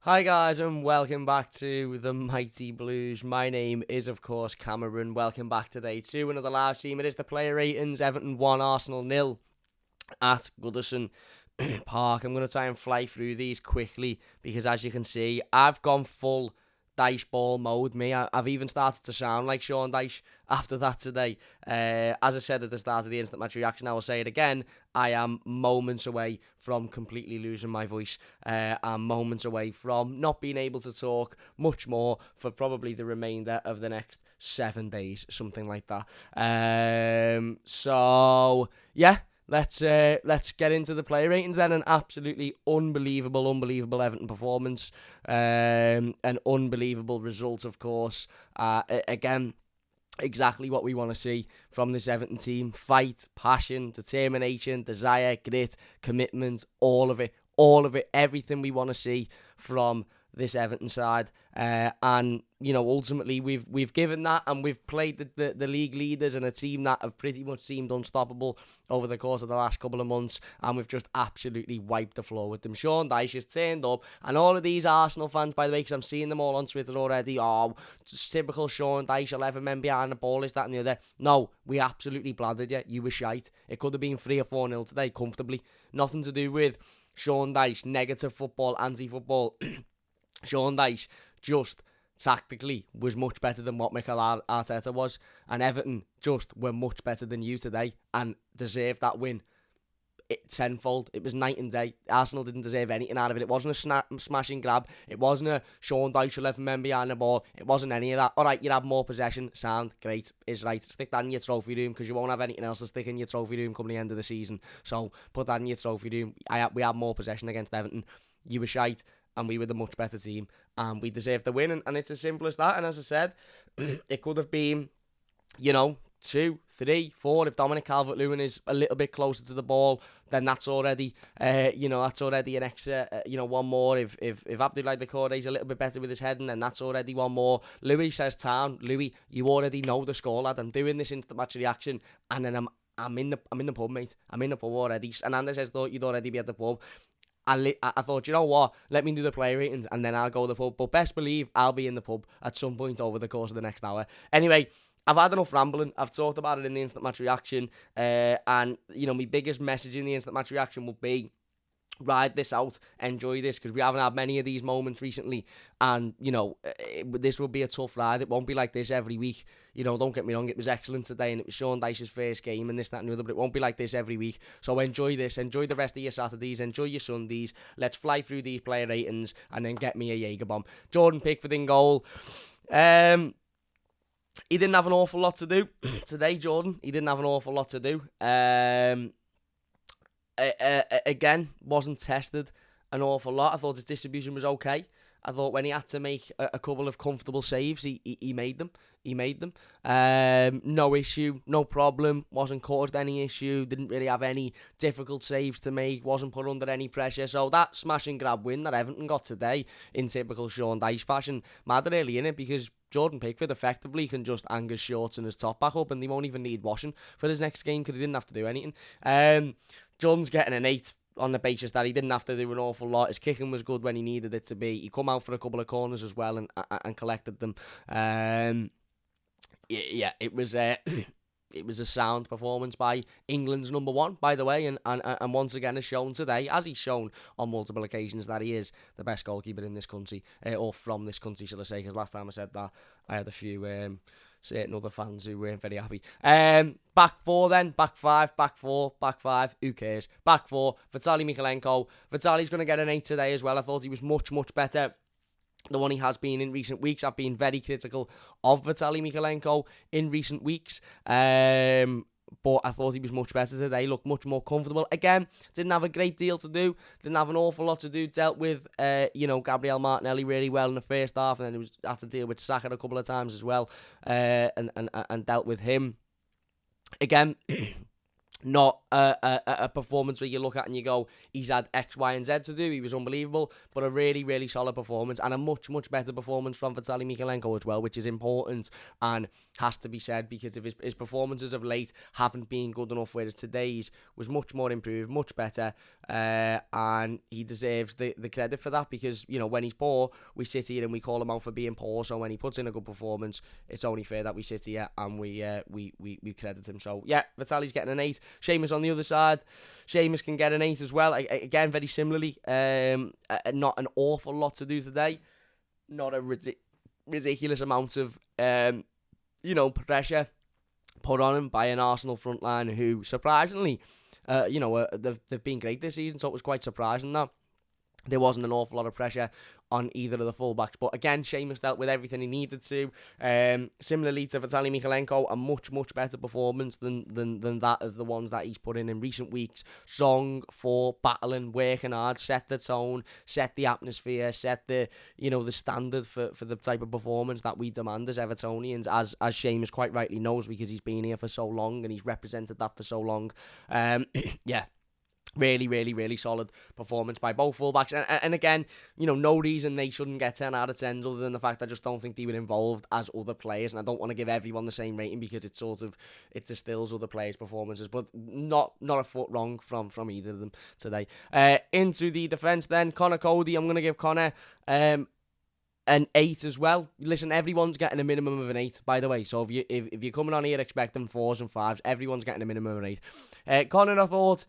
Hi guys and welcome back to the Mighty Blues. My name is of course Cameron. Welcome back today to another live stream. It is the player ratings. Everton 1, Arsenal 0 at Goodison Park. I'm going to try and fly through these quickly because as you can see I've gone full Dyche ball mode. I've even started to sound like Sean Dyche after that today. As I said at the start of the instant match reaction, I will say it again. I am moments away from completely losing my voice. I'm moments away from not being able to talk much more for probably the remainder of the next 7 days, something like that. So yeah. Let's get into the player ratings then. An absolutely unbelievable Everton performance. An unbelievable result, of course. Again, exactly what we want to see from this Everton team. Fight, passion, determination, desire, grit, commitment, all of it, everything we want to see from this Everton side, and ultimately we've given that, and we've played the league leaders and a team that have pretty much seemed unstoppable over the course of the last couple of months, and we've just absolutely wiped the floor with them. Sean Dyche has turned up, and all of these Arsenal fans, by the way, because I'm seeing them all on Twitter already, just typical Sean Dyche, 11 men behind the ball, is that and the other. No, we absolutely blathered you. You were shite. It could have been 3 or 4-0 today, comfortably. Nothing to do with Sean Dyche, negative football, anti-football. Sean Dyche just tactically was much better than what Mikel Arteta was, and Everton just were much better than you today and deserved that win tenfold. It was night and day. Arsenal didn't deserve anything out of it. It wasn't a smashing grab. It wasn't a Sean Dyche 11 men behind the ball. It wasn't any of that. Alright, you'd have more possession. Sound, great, is right. Stick that in your trophy room because you won't have anything else to stick in your trophy room come the end of the season. So put that in your trophy room. We had more possession against Everton. You were shite, and we were the much better team, and we deserved the win, and it's as simple as that. And as I said, it could have been, 2, 3, 4. If Dominic Calvert-Lewin is a little bit closer to the ball, then that's already, that's already an extra, one more. If Abdoulaye Doucouré is a little bit better with his heading, then that's already one more. Louis says, "Town, Louis, you already know the score, lad. I'm doing this instant match reaction, and then I'm in the pub, mate. I'm in the pub already." Ananda says, "Thought you'd already be at the pub." I thought, you know what, let me do the player ratings and then I'll go to the pub. But best believe I'll be in the pub at some point over the course of the next hour. Anyway, I've had enough rambling. I've talked about it in the instant match reaction. And, my biggest message in the instant match reaction would be, ride this out, enjoy this, because we haven't had many of these moments recently, and this will be a tough ride. It won't be like this every week. Don't get me wrong, it was excellent today, and it was Sean Dyche's first game, and this, that, and the other, but it won't be like this every week. So enjoy this, enjoy the rest of your Saturdays, enjoy your Sundays. Let's fly through these player ratings, and then get me a Jaeger bomb. Jordan Pickford in goal. He didn't have an awful lot to do today, Jordan. He didn't have an awful lot to do. Again, wasn't tested an awful lot. I thought his distribution was okay. I thought when he had to make a couple of comfortable saves, he made them. No issue, no problem. Wasn't caused any issue. Didn't really have any difficult saves to make. Wasn't put under any pressure. So that smash and grab win that Everton got today, in typical Sean Dyche fashion, mad really in it, because Jordan Pickford effectively can just hang his shorts and his top back up, and they won't even need washing for his next game because he didn't have to do anything. Jordan's getting an 8 on the basis that he didn't have to do an awful lot. His kicking was good when he needed it to be. He come out for a couple of corners as well and collected them. It was it was a sound performance by England's number 1, by the way, and once again has shown today, as he's shown on multiple occasions, that he is the best goalkeeper in this country, or from this country, shall I say, because last time I said that, I had a few certain other fans who weren't very happy. Back 4 then, back 5, back 4, back 5, who cares? Back 4, Vitaly Mykolenko. Vitaly's going to get an 8 today as well. I thought he was much, much better the one he has been in recent weeks. I've been very critical of Vitaly Mykolenko in recent weeks, but I thought he was much better today. Looked much more comfortable. Again, didn't have a great deal to do. Didn't have an awful lot to do. Dealt with, Gabriel Martinelli really well in the first half, and then he had to deal with Saka a couple of times as well, and dealt with him. Again, Not a performance where you look at and you go, he's had X, Y, and Z to do. He was unbelievable, but a really, really solid performance and a much, much better performance from Vitaly Mykolenko as well, which is important and has to be said because of his performances of late haven't been good enough, whereas today's was much more improved, much better, and he deserves the credit for that because, you know, when he's poor, we sit here and we call him out for being poor, so when he puts in a good performance, it's only fair that we sit here and we credit him. So, yeah, Vitaly's getting an 8. Seamus on the other side. Seamus can get an 8 as well. Again, very similarly. Not an awful lot to do today. Not a ridiculous amount of, pressure put on him by an Arsenal front line who, surprisingly, they've been great this season, so it was quite surprising that there wasn't an awful lot of pressure on either of the fullbacks. But again, Seamus dealt with everything he needed to. Similarly to Vitaly Mykolenko, a much, much better performance than that of the ones that he's put in recent weeks. Strong, for battling, working hard, set the tone, set the atmosphere, set the standard for the type of performance that we demand as Evertonians, as Seamus quite rightly knows because he's been here for so long and he's represented that for so long. Yeah. Really, really, really solid performance by both fullbacks. And again, no reason they shouldn't get 10 out of 10s other than the fact I just don't think they were involved as other players. And I don't want to give everyone the same rating because it distills other players' performances. But not a foot wrong from either of them today. Into the defence then, Conor Cody. I'm going to give Conor an 8 as well. Listen, everyone's getting a minimum of an 8, by the way. So if you're coming on here expecting 4s and 5s, everyone's getting a minimum of an 8. Conor, I thought,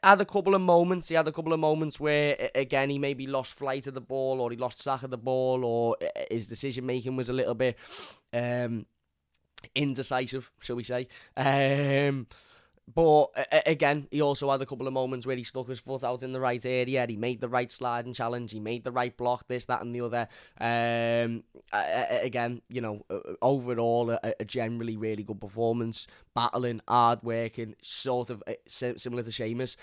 had a couple of moments. He had a couple of moments where, again, he maybe lost flight of the ball or he lost track of the ball or his decision-making was a little bit indecisive, shall we say. But again, he also had a couple of moments where he stuck his foot out in the right area. He made the right sliding challenge. He made the right block, this, that, and the other. Again, overall, a generally really good performance. Battling, hard working, sort of similar to Seamus.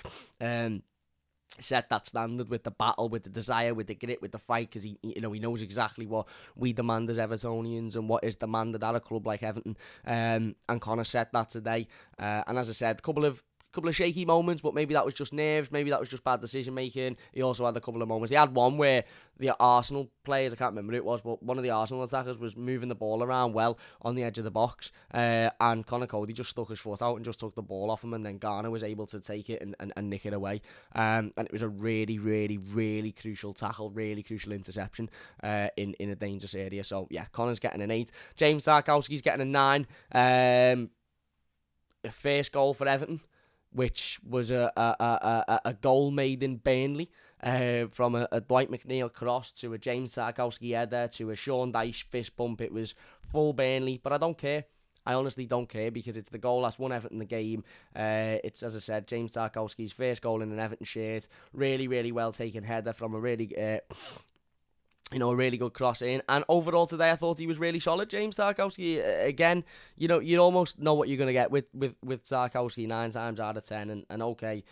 Set that standard with the battle, with the desire, with the grit, with the fight, because he knows exactly what we demand as Evertonians and what is demanded at a club like Everton. And Conor set that today. And as I said, a couple of shaky moments, but maybe that was just nerves, maybe that was just bad decision making. He also had a couple of moments. He had one where the Arsenal players, I can't remember who it was, but one of the Arsenal attackers was moving the ball around well on the edge of the box, and Conor Cody just stuck his foot out and just took the ball off him, and then Garner was able to take it and nick it away. And it was a really, really, really crucial tackle, really crucial interception in a dangerous area. So yeah, Conor's getting an 8. James Tarkowski's getting a 9. First goal for Everton, which was a goal made in Burnley, from a Dwight McNeil cross to a James Tarkowski header to a Sean Dyche fist bump. It was full Burnley, but I don't care. I honestly don't care because it's the goal that's won Everton the game. It's, as I said, James Tarkowski's first goal in an Everton shirt. Really, really well taken header from a really... a really good cross in. And overall today, I thought he was really solid, James Tarkowski. Again, you almost know what you're going to get with Tarkowski 9 times out of 10. And okay,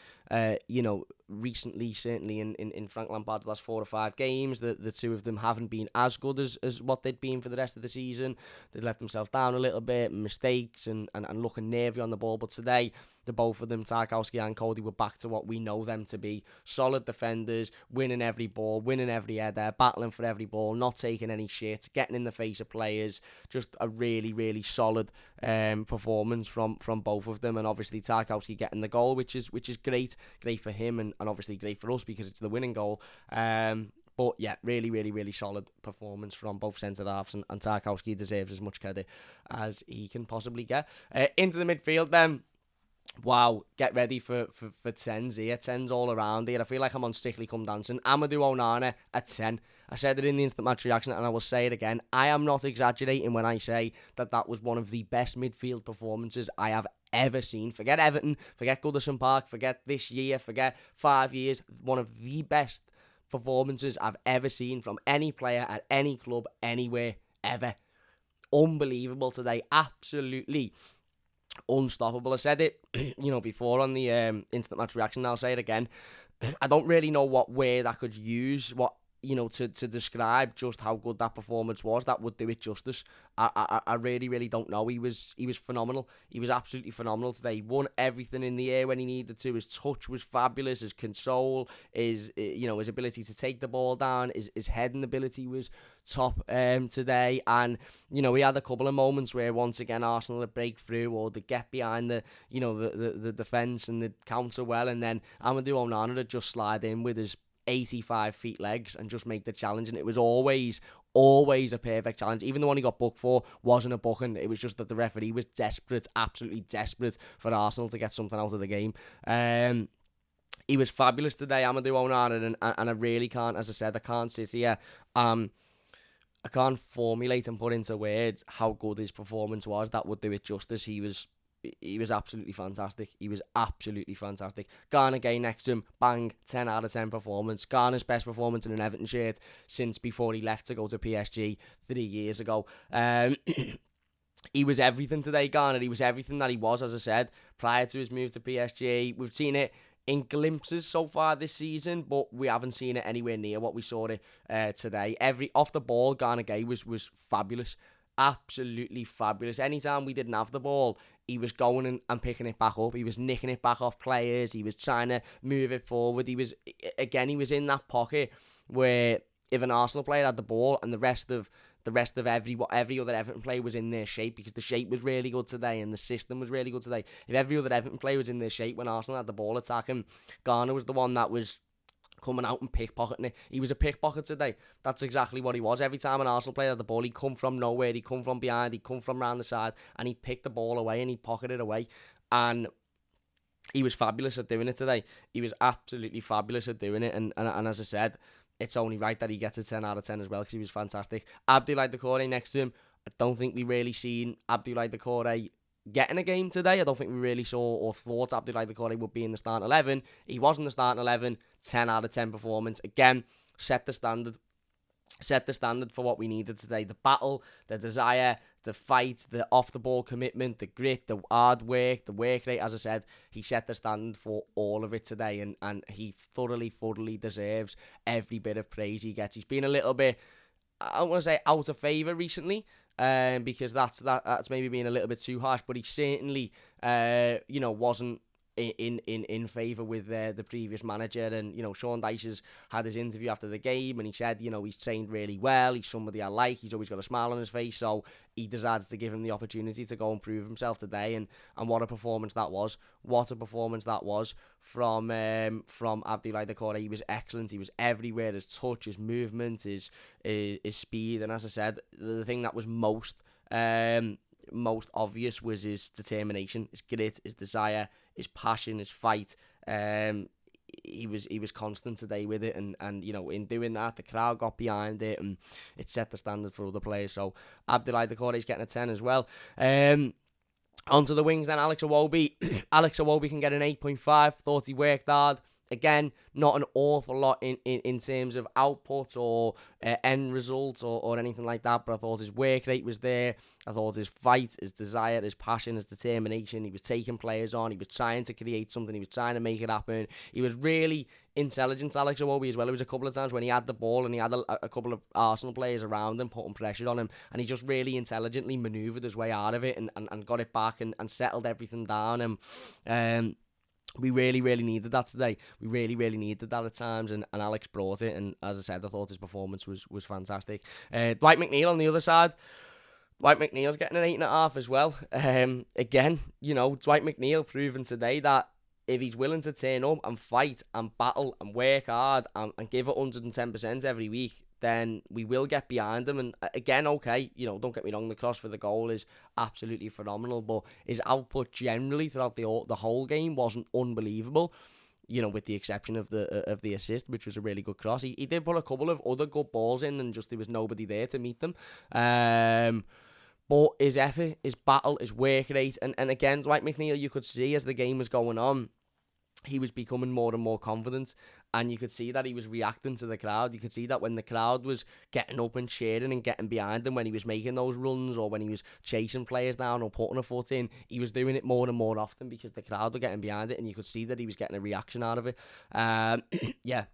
recently, certainly in Frank Lampard's last 4 or 5 games, the two of them haven't been as good as what they'd been for the rest of the season. They'd let themselves down a little bit, mistakes and looking nervy on the ball. But today, the both of them, Tarkowski and Cody, were back to what we know them to be. Solid defenders, winning every ball, winning every header, battling for every ball, not taking any shit, getting in the face of players. Just a really, really solid performance from both of them. And obviously Tarkowski getting the goal, which is great for him and obviously great for us because it's the winning goal. But yeah, really, really, really solid performance from both centre-halves, and Tarkowski deserves as much credit as he can possibly get. Into the midfield then. Wow, get ready for 10s here. 10s all around here. I feel like I'm on Strictly Come Dancing. Amadou Onana at 10. I said it in the instant match reaction and I will say it again. I am not exaggerating when I say that was one of the best midfield performances I have ever seen. Forget Everton, forget Goodison Park, forget this year, forget 5 years. One of the best performances I've ever seen from any player at any club, anywhere, ever. Unbelievable today. Absolutely unstoppable. I said it, before on the instant match reaction. I'll say it again. I don't really know what word I could use, what to describe just how good that performance was, that would do it justice. I really, really don't know. He was phenomenal. He was absolutely phenomenal today. He won everything in the air when he needed to. His touch was fabulous. His control, his ability to take the ball down, his heading ability was top today. And he had a couple of moments where once again Arsenal would break through or they get behind the defence and the counter well, and then Amadou Onana would just slide in with his 85 feet legs and just make the challenge. And it was always a perfect challenge. Even the one he got booked for wasn't a booking. It was just that the referee was desperate, absolutely desperate for Arsenal to get something out of the game. He was fabulous today, Amadou Onana, and I really can't, as I said, I can't sit here. I can't formulate and put into words how good his performance was. That would do it justice. He was absolutely fantastic. He was absolutely fantastic. Garner Gay next to him, bang, 10 out of 10 performance. Garner's best performance in an Everton shirt since before he left to go to PSG 3 years ago. He was everything today, Garner. He was everything that he was, as I said, prior to his move to PSG. We've seen it in glimpses so far this season, but we haven't seen it anywhere near what we saw it today. Off the ball, Garner Gay was fabulous. Absolutely fabulous. Anytime we didn't have the ball, he was going and picking it back up. He was nicking it back off players. He was trying to move it forward. He was in that pocket where if an Arsenal player had the ball and the rest of every other Everton player was in their shape, because the shape was really good today and the system was really good today. If every other Everton player was in their shape when Arsenal had the ball attacking, Garner was the one that was coming out and pickpocketing it. He was a pickpocket today. That's exactly what he was. Every time an Arsenal player had the ball, he'd come from nowhere, he'd come from behind, he'd come from round the side, and he'd pick the ball away and he'd pocket it away. And he was fabulous at doing it today. He was absolutely fabulous at doing it. And as I said, it's only right that he gets a 10 out of 10 as well, because he was fantastic. Abdoulaye Doucouré next to him. I don't think we really seen Abdoulaye Doucouré getting a game today. I don't think we really saw or thought Abdoulaye Doucouré would be in the starting 11. He was in the starting 11. 10 out of 10 performance. Again, set the standard for what we needed today. The battle, the desire, the fight, the off-the-ball commitment, the grit, the hard work, the work rate. As I said, he set the standard for all of it today, and he thoroughly deserves every bit of praise he gets. He's been a little bit, I don't want to say out of favour recently, because that's maybe being a little bit too harsh, but he certainly, wasn't in favour with the previous manager. And Sean Dyche has had his interview after the game, and he said he's trained really well, he's somebody I like, he's always got a smile on his face, so he decided to give him the opportunity to go and prove himself today. And what a performance that was. From Abdoulaye Doucouré. He was excellent. He was everywhere. His touch, his movement, his speed, and as I said, the thing that was most obvious was his determination, his grit, his desire, his passion, his fight. He was constant today with it, and in doing that, the crowd got behind it, and it set the standard for other players. So Abdoulaye Doucouré is getting a 10 as well. Onto the wings then, Alex Iwobi. Alex Iwobi can get an 8.5. Thought he worked hard. Again, not an awful lot in terms of output or end results or anything like that, but I thought his work rate was there. I thought his fight, his desire, his passion, his determination, he was taking players on, he was trying to create something, he was trying to make it happen. He was really intelligent, Alex Iwobi, as well. There was a couple of times when he had the ball and he had a couple of Arsenal players around him putting pressure on him, and he just really intelligently manoeuvred his way out of it and got it back and settled everything down. And we really needed that today. We really needed that at times, and Alex brought it. And as I said, I thought his performance was fantastic. Dwight McNeil on the other side. Dwight McNeil's getting an 8.5 as well. Again, Dwight McNeil proving today that if he's willing to turn up and fight and battle and work hard and give it 110% every week, then we will get behind him. And again, okay, don't get me wrong, the cross for the goal is absolutely phenomenal, but his output generally throughout the whole game wasn't unbelievable, with the exception of the assist, which was a really good cross. He did put a couple of other good balls in, and just there was nobody there to meet them. But his effort, his battle, his work rate, and again, Dwight McNeil, you could see as the game was going on, he was becoming more and more confident, and you could see that he was reacting to the crowd. You could see that when the crowd was getting up and cheering and getting behind him when he was making those runs or when he was chasing players down or putting a foot in, he was doing it more and more often because the crowd were getting behind it, and you could see that he was getting a reaction out of it. Yeah.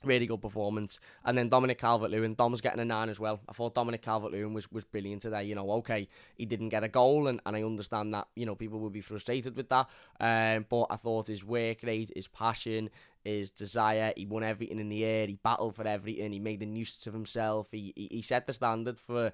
Really good performance. And then Dominic Calvert-Lewin, Dom was getting a 9 as well. I thought Dominic Calvert-Lewin was brilliant today. You know, okay, he didn't get a goal, and I understand that, you know, people will be frustrated with that. But I thought his work rate, his passion, his desire, he won everything in the air, he battled for everything, he made a nuisance of himself, he set the standard for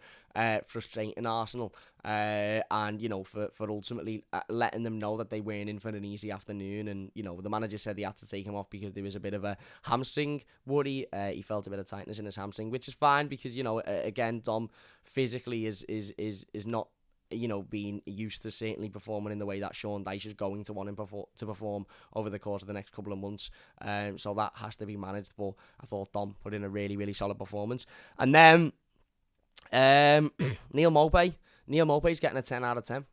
frustrating Arsenal, and, you know, for ultimately letting them know that they weren't in for an easy afternoon. And, you know, the manager said he had to take him off because there was a bit of a hamstring worry. He felt a bit of tightness in his hamstring, which is fine because, you know, again, Dom physically is not, you know, being used to certainly performing in the way that Sean Dyche is going to want him to perform over the course of the next couple of months. So that has to be managed. But I thought Dom put in a really, really solid performance. And then Neil Maupay's getting a 10 out of 10.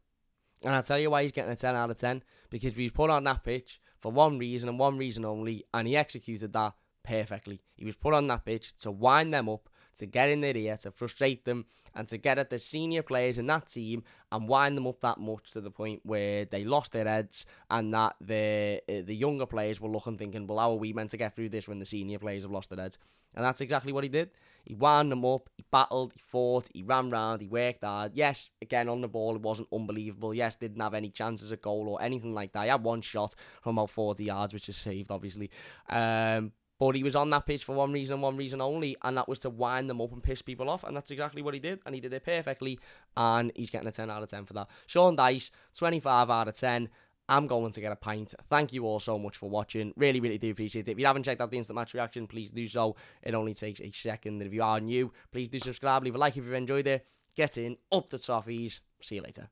And I'll tell you why he's getting a 10 out of 10. Because we put on that pitch for one reason and one reason only, and he executed that perfectly. He was put on that pitch to wind them up, to get in their ear, to frustrate them, and to get at the senior players in that team and wind them up that much to the point where they lost their heads, and that the younger players were looking thinking, well, how are we meant to get through this when the senior players have lost their heads? And that's exactly what he did. He wound them up, he battled, he fought, he ran round, he worked hard. Yes, again, on the ball, it wasn't unbelievable. Yes, didn't have any chances at goal or anything like that. He had one shot from about 40 yards, which is saved, obviously. But he was on that pitch for one reason and one reason only, and that was to wind them up and piss people off, and that's exactly what he did, and he did it perfectly, and he's getting a 10 out of 10 for that. Sean Dyche, 25 out of 10. I'm going to get a pint. Thank you all so much for watching. Really, really do appreciate it. If you haven't checked out the Instant Match Reaction, please do so. It only takes a second. If you are new, please do subscribe. Leave a like if you've enjoyed it. Get in, up the toffees. See you later.